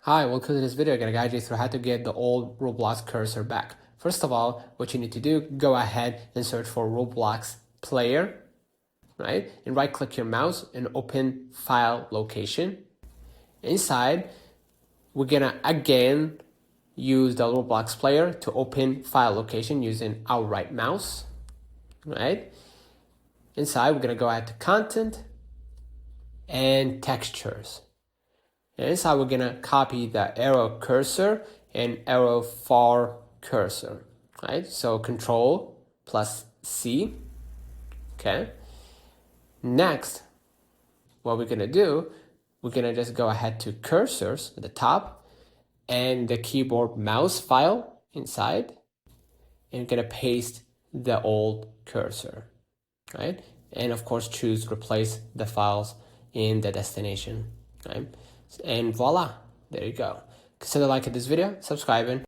Hi, welcome to this video. I'm gonna guide you through how to get the old Roblox cursor back. First of all, what you need to do, go ahead and search for Roblox player, right? And right click your mouse and open file location. Inside, we're gonna again use the Roblox player to open file location using our right mouse, right? Inside, we're gonna go ahead to content and textures. And inside we're gonna copy the arrow cursor and arrow far cursor, right? So Control plus C, okay? Next, what we're gonna do, we're gonna just go ahead to cursors at the top and the keyboard mouse file inside, and gonna paste the old cursor, right? And of course choose replace the files in the destination, right? And voila, there you go. Consider liking this video, subscribing.